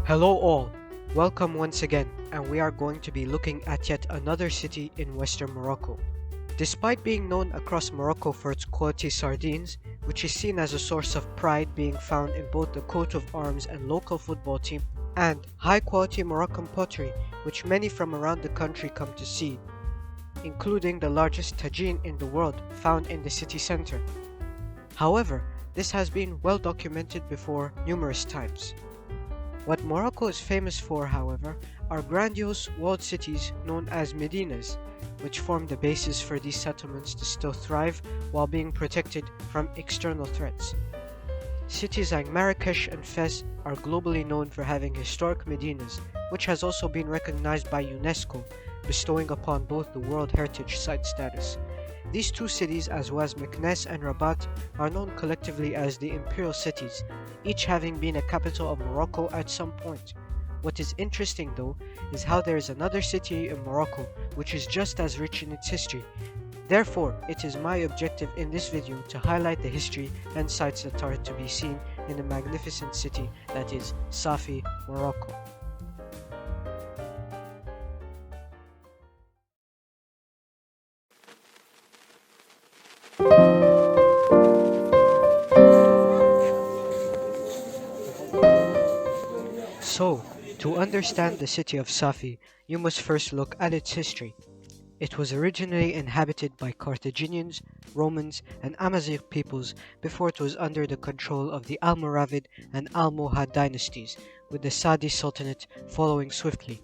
Hello all, welcome once again, and we are going to be looking at yet another city in western Morocco. Despite being known across Morocco for its quality sardines, which is seen as a source of pride being found in both the coat of arms and local football team, and high quality Moroccan pottery, which many from around the country come to see, including the largest tagine in the world found in the city center. However, this has been well documented before numerous times. What Morocco is famous for, however, are grandiose walled cities known as Medinas, which form the basis for these settlements to still thrive while being protected from external threats. Cities like Marrakesh and Fez are globally known for having historic medinas, which has also been recognized by UNESCO, bestowing upon both the World Heritage Site status. These two cities, as well as Meknes and Rabat, are known collectively as the Imperial Cities, each having been a capital of Morocco at some point. What is interesting though is how there is another city in Morocco which is just as rich in its history. Therefore, it is my objective in this video to highlight the history and sites that are to be seen in the magnificent city that is Safi, Morocco. So, to understand the city of Safi, you must first look at its history. It was originally inhabited by Carthaginians, Romans, and Amazigh peoples before it was under the control of the Almoravid and Almohad dynasties, with the Saadi Sultanate following swiftly.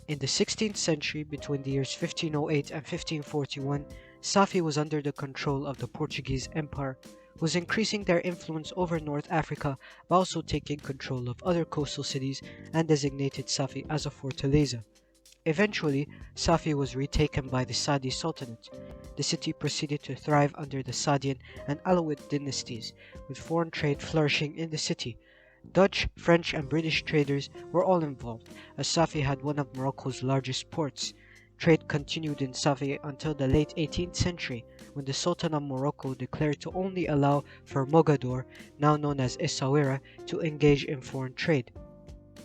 In the 16th century, between the years 1508 and 1541, Safi was under the control of the Portuguese Empire, was increasing their influence over North Africa by also taking control of other coastal cities and designated Safi as a fortaleza. Eventually, Safi was retaken by the Saadi Sultanate. The city proceeded to thrive under the Saadian and Alawite dynasties, with foreign trade flourishing in the city. Dutch, French, and British traders were all involved, as Safi had one of Morocco's largest ports. Trade continued in Safi until the late 18th century, when the Sultan of Morocco declared to only allow for Mogador, now known as Essaouira, to engage in foreign trade.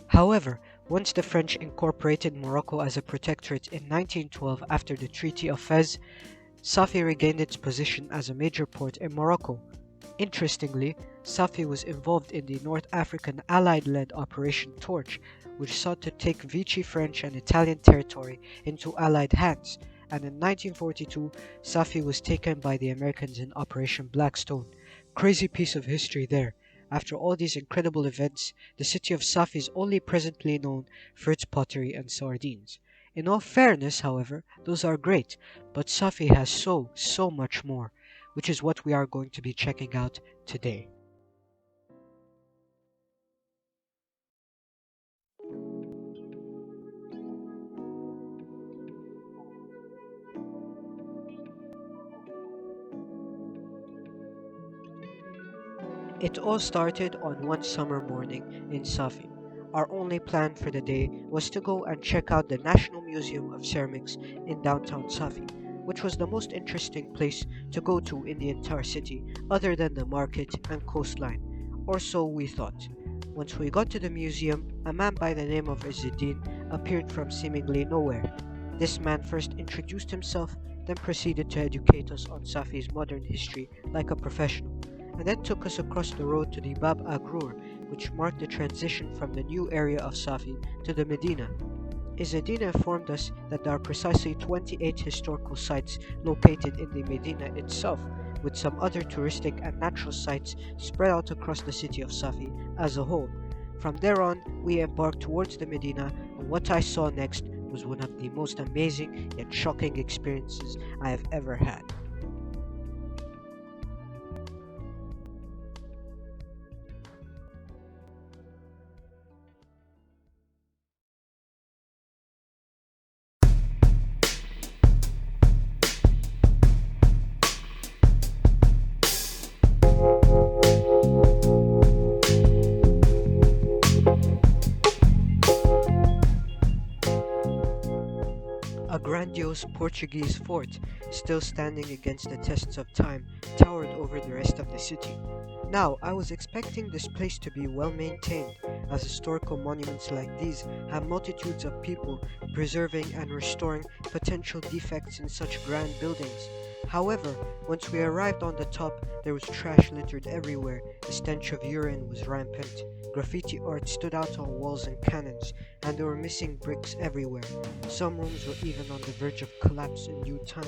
However, once the French incorporated Morocco as a protectorate in 1912 after the Treaty of Fez, Safi regained its position as a major port in Morocco. Interestingly, Safi was involved in the North African Allied-led Operation Torch, which sought to take Vichy French and Italian territory into Allied hands, and in 1942, Safi was taken by the Americans in Operation Blackstone. Crazy piece of history there. After all these incredible events, the city of Safi is only presently known for its pottery and sardines. In all fairness, however, those are great, but Safi has so much more, which is what we are going to be checking out today. It all started on one summer morning in Safi. Our only plan for the day was to go and check out the National Museum of Ceramics in downtown Safi, which was the most interesting place to go to in the entire city other than the market and coastline, or so we thought. Once we got to the museum, a man by the name of Izzuddin appeared from seemingly nowhere. This man first introduced himself, then proceeded to educate us on Safi's modern history like a professional, and then took us across the road to the Bab Agrur, which marked the transition from the new area of Safi to the Medina. Izzuddin informed us that there are precisely 28 historical sites located in the Medina itself, with some other touristic and natural sites spread out across the city of Safi as a whole. From there on, we embarked towards the Medina, and what I saw next was one of the most amazing yet shocking experiences I have ever had. A grandiose Portuguese fort, still standing against the tests of time, towered over the rest of the city. Now, I was expecting this place to be well maintained, as historical monuments like these have multitudes of people preserving and restoring potential defects in such grand buildings. However, once we arrived on the top, there was trash littered everywhere, the stench of urine was rampant, graffiti art stood out on walls and cannons, and there were missing bricks everywhere. Some rooms were even on the verge of collapse in due time.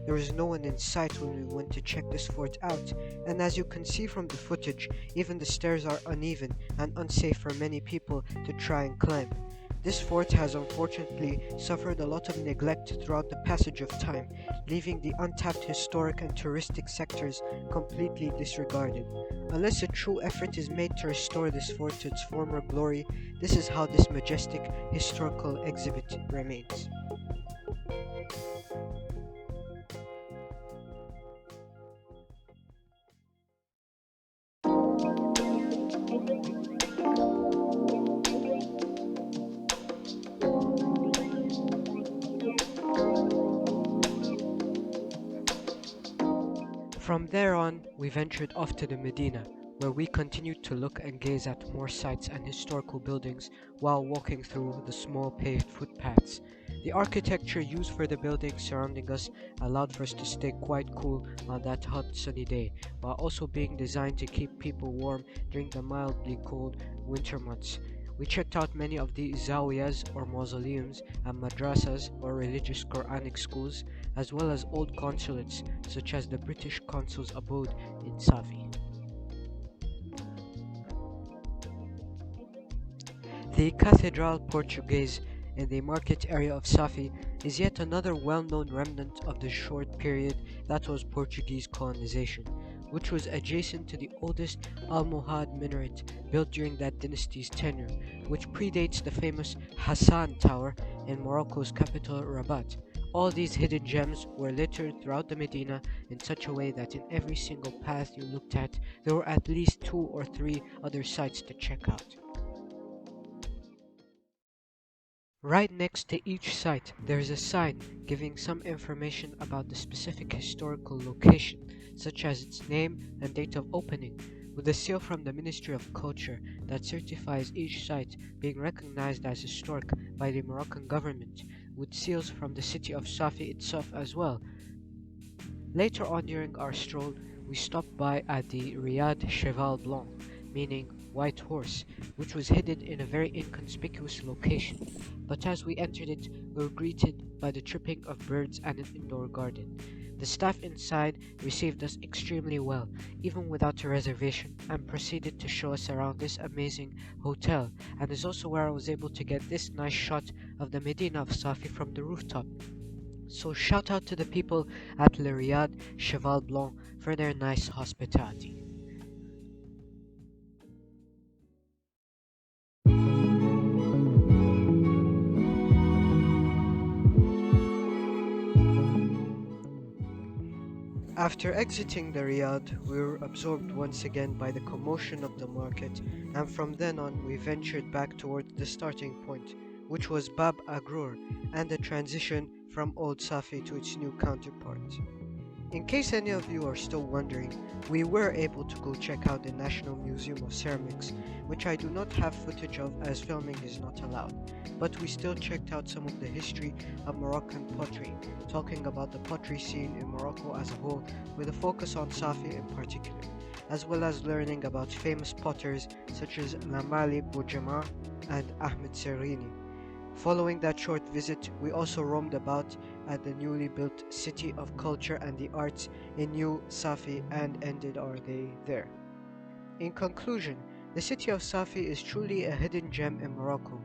There was no one in sight when we went to check this fort out, and as you can see from the footage, even the stairs are uneven and unsafe for many people to try and climb. This fort has unfortunately suffered a lot of neglect throughout the passage of time, leaving the untapped historic and touristic sectors completely disregarded. Unless a true effort is made to restore this fort to its former glory, this is how this majestic historical exhibit remains. From there on, we ventured off to the Medina, where we continued to look and gaze at more sites and historical buildings while walking through the small paved footpaths. The architecture used for the buildings surrounding us allowed for us to stay quite cool on that hot sunny day, while also being designed to keep people warm during the mildly cold winter months. We checked out many of the zawiyas or mausoleums and madrasas or religious Quranic schools, as well as old consulates such as the British consul's abode in Safi. The Cathedral Portuguese in the market area of Safi is yet another well-known remnant of the short period that was Portuguese colonization, which was adjacent to the oldest Almohad minaret built during that dynasty's tenure, which predates the famous Hassan Tower in Morocco's capital Rabat. All these hidden gems were littered throughout the Medina in such a way that in every single path you looked at, there were at least 2 or 3 other sites to check out. Right next to each site, there is a sign giving some information about the specific historical location, such as its name and date of opening, with a seal from the Ministry of Culture that certifies each site being recognized as historic by the Moroccan government, with seals from the city of Safi itself as well. Later on during our stroll, we stopped by at the Riyad Cheval Blanc, meaning white horse, which was hidden in a very inconspicuous location, but as we entered it, we were greeted by the chirping of birds and an indoor garden. The staff inside received us extremely well, even without a reservation, and proceeded to show us around this amazing hotel, and is also where I was able to get this nice shot of the Medina of Safi from the rooftop. So shout out to the people at Le Riyad Cheval Blanc for their nice hospitality. After exiting the Riyadh, we were absorbed once again by the commotion of the market, and from then on we ventured back towards the starting point, which was Bab Agrur, and the transition from Old Safi to its new counterpart. In case any of you are still wondering, we were able to go check out the National Museum of Ceramics, which I do not have footage of as filming is not allowed, but we still checked out some of the history of Moroccan pottery, talking about the pottery scene in Morocco as a whole, with a focus on Safi in particular, as well as learning about famous potters such as Lamali Boujama and Ahmed Serrini. Following that short visit, we also roamed about at the newly built City of Culture and the Arts in New Safi and ended our day there. In conclusion, the city of Safi is truly a hidden gem in Morocco.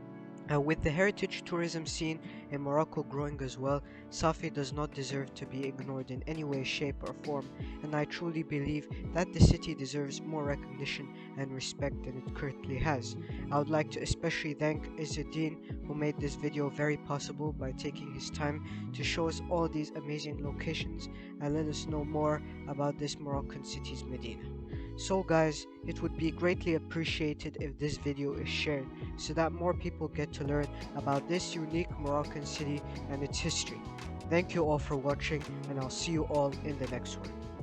And with the heritage tourism scene in Morocco growing as well, Safi does not deserve to be ignored in any way, shape or form, and I truly believe that the city deserves more recognition and respect than it currently has. I would like to especially thank Izzuddin, who made this video very possible by taking his time to show us all these amazing locations and let us know more about this Moroccan city's Medina. So guys, it would be greatly appreciated if this video is shared so that more people get to learn about this unique Moroccan city and its history. Thank you all for watching, and I'll see you all in the next one.